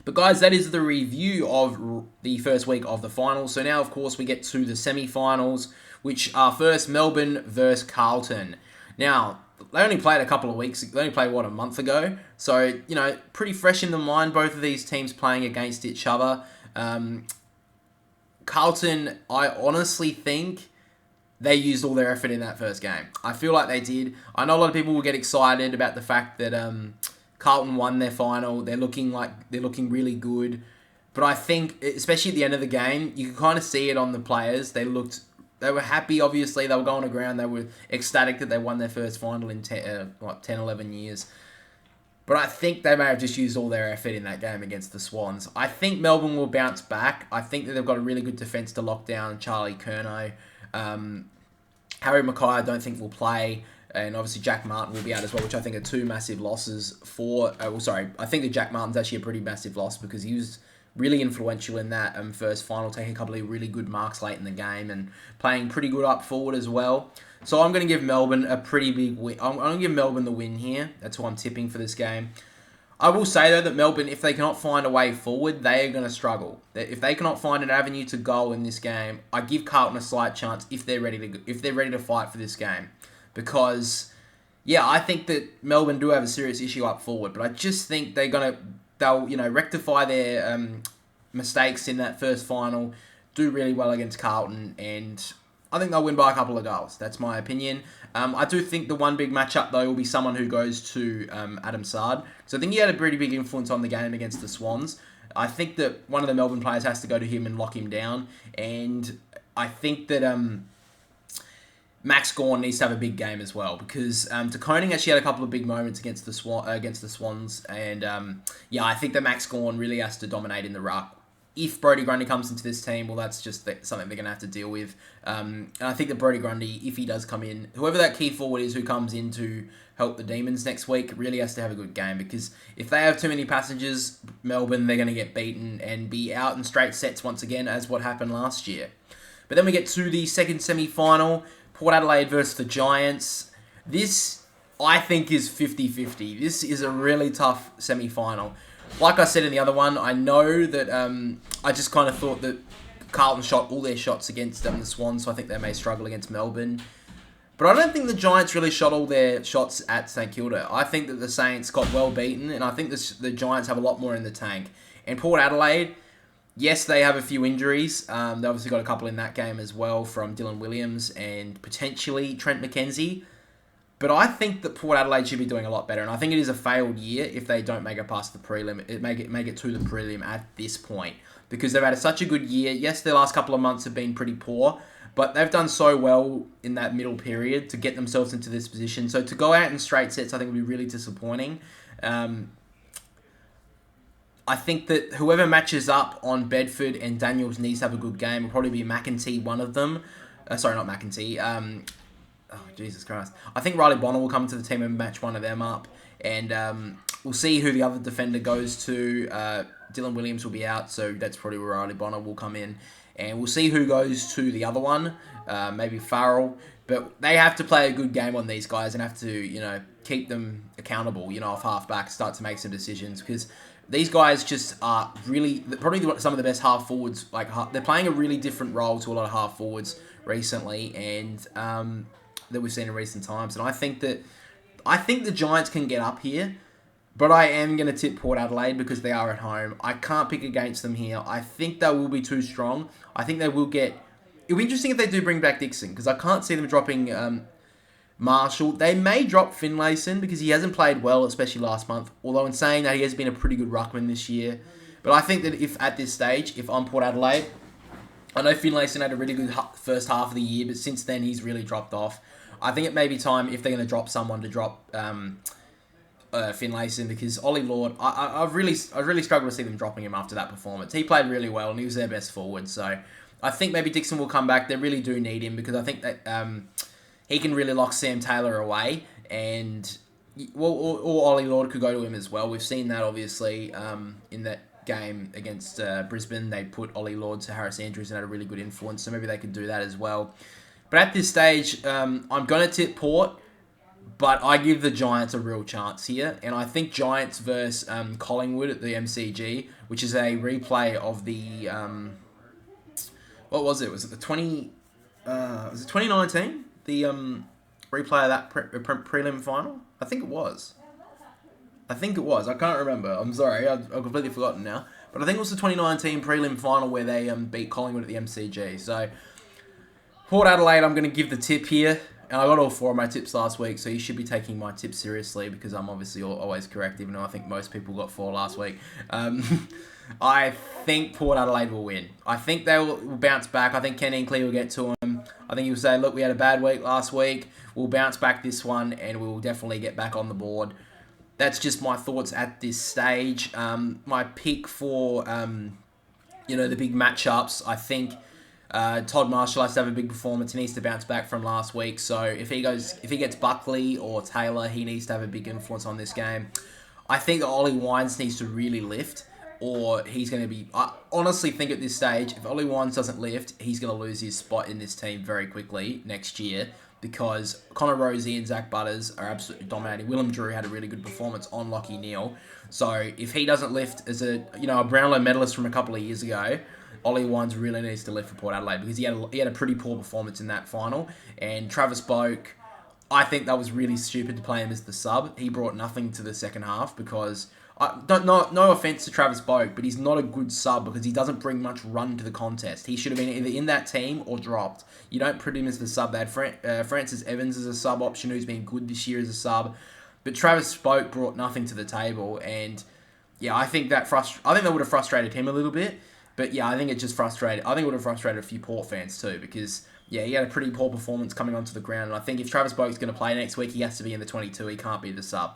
But guys, that is the review of the first week of the finals. So now, of course, we get to the semi-finals, which are first Melbourne versus Carlton. Now, they only played a couple of weeks. They only played, a month ago? So, pretty fresh in the mind, both of these teams playing against each other. Carlton, I honestly think they used all their effort in that first game. I feel like they did. I know a lot of people will get excited about the fact that Carlton won their final. They're looking really good. But I think, especially at the end of the game, you can kind of see it on the players. They were happy, obviously. They were going to ground. They were ecstatic that they won their first final in 10, 11 years. But I think they may have just used all their effort in that game against the Swans. I think Melbourne will bounce back. I think that they've got a really good defence to lock down Charlie Curnow. Harry Mackay, I don't think will play. And obviously Jack Martin will be out as well, which I think are two massive losses for... I think that Jack Martin's actually a pretty massive loss because he was really influential in that first final, taking a couple of really good marks late in the game and playing pretty good up forward as well. So I'm going to give Melbourne a pretty big win. I'm going to give Melbourne the win here. That's who I'm tipping for this game. I will say, though, that Melbourne, if they cannot find a way forward, they are going to struggle. If they cannot find an avenue to goal in this game, I give Carlton a slight chance if they're ready to fight for this game. Because, I think that Melbourne do have a serious issue up forward, but I just think they'll rectify their mistakes in that first final, do really well against Carlton, and I think they'll win by a couple of goals. That's my opinion. I do think the one big matchup, though, will be someone who goes to Adam Sard. So I think he had a pretty big influence on the game against the Swans. I think that one of the Melbourne players has to go to him and lock him down. And I think that Max Gawn needs to have a big game as well. Because De Koning actually had a couple of big moments against the Swans. And I think that Max Gawn really has to dominate in the ruck. If Brodie Grundy comes into this team, well, that's just something they're going to have to deal with. And I think that Brodie Grundy, if he does come in, whoever that key forward is who comes in to help the Demons next week, really has to have a good game. Because if they have too many passengers, Melbourne, they're going to get beaten and be out in straight sets once again, as what happened last year. But then we get to the second semi-final, Port Adelaide versus the Giants. This, I think, is 50-50. This is a really tough semi-final. Like I said in the other one, I know that I just kind of thought that Carlton shot all their shots against the Swans, so I think they may struggle against Melbourne. But I don't think the Giants really shot all their shots at St Kilda. I think that the Saints got well beaten, and I think the Giants have a lot more in the tank. And Port Adelaide, yes, they have a few injuries. They obviously got a couple in that game as well from Dylan Williams and potentially Trent McKenzie. But I think that Port Adelaide should be doing a lot better, and I think it is a failed year if they don't make it past the prelim. Make it to the prelim at this point, because they've had such a good year. Yes, their last couple of months have been pretty poor, but they've done so well in that middle period to get themselves into this position. So to go out in straight sets, I think would be really disappointing. I think that whoever matches up on Bedford and Daniels needs to have a good game. It'll probably be McEntee, one of them. Sorry, not McEntee. Oh, Jesus Christ. I think Riley Bonner will come to the team and match one of them up. And we'll see who the other defender goes to. Dylan Williams will be out, so that's probably where Riley Bonner will come in. And we'll see who goes to the other one. Maybe Farrell. But they have to play a good game on these guys and have to, keep them accountable, off half-back, start to make some decisions. Because these guys just are probably some of the best half-forwards. They're playing a really different role to a lot of half-forwards recently. And that we've seen in recent times. And I think the Giants can get up here, but I am going to tip Port Adelaide because they are at home. I can't pick against them here. I think they will be too strong. I think they will get... It'll be interesting if they do bring back Dixon, because I can't see them dropping Marshall. They may drop Finlayson because he hasn't played well, especially last month, although in saying that he has been a pretty good ruckman this year. But I think that if at this stage, if I'm Port Adelaide, I know Finlayson had a really good first half of the year, but since then he's really dropped off. I think it may be time, if they're going to drop someone, to drop Finlayson, because Ollie Lord, I've really struggled to see them dropping him after that performance. He played really well and he was their best forward, so I think maybe Dixon will come back. They really do need him because I think that he can really lock Sam Taylor away, and or Ollie Lord could go to him as well. We've seen that obviously in that game against Brisbane. They put Ollie Lord to Harris Andrews and had a really good influence, so maybe they could do that as well. But at this stage, I'm going to tip Port, But I give the Giants a real chance here, and I think Giants versus Collingwood at the MCG, which is a replay of the what was it? Was it the 20? Was it 2019? The replay of that prelim final? I think it was. I think it was. I can't remember. I'm sorry. I've completely forgotten now. But I think it was the 2019 prelim final where they beat Collingwood at the MCG. So Port Adelaide, I'm going to give the tip here. And I got all 4 of my tips last week, so you should be taking my tips seriously because I'm obviously always correct, even though I think most people got 4 last week. I think Port Adelaide will win. I think they will bounce back. I think Ken Inkley will get to them. I think he'll say, look, we had a bad week last week. We'll bounce back this one, and we'll definitely get back on the board. That's just my thoughts at this stage. My pick for the big matchups, I think Todd Marshall has to have a big performance. He needs to bounce back from last week. So if he gets Buckley or Taylor, he needs to have a big influence on this game. I think that Ollie Wines needs to really lift, or he's going to be... I honestly think at this stage, if Ollie Wines doesn't lift, he's going to lose his spot in this team very quickly next year, because Connor Rosie and Zach Butters are absolutely dominating. Willem Drew had a really good performance on Lachie Neale. So if he doesn't lift as a Brownlow medalist from a couple of years ago, Ollie Wines really needs to lift for Port Adelaide, because he had a pretty poor performance in that final. And Travis Boak, I think that was really stupid to play him as the sub. He brought nothing to the second half, because no offense to Travis Boak, but he's not a good sub because he doesn't bring much run to the contest. He should have been either in that team or dropped. You don't put him as the sub. They had Francis Evans as a sub option, who's been good this year as a sub, but Travis Boak brought nothing to the table. And yeah, I think that would have frustrated him a little bit. But yeah, I think it just frustrated. I think it would have frustrated a few Port fans too, because yeah, he had a pretty poor performance coming onto the ground. And I think if Travis Boak's going to play next week, he has to be in the 22. He can't be the sub.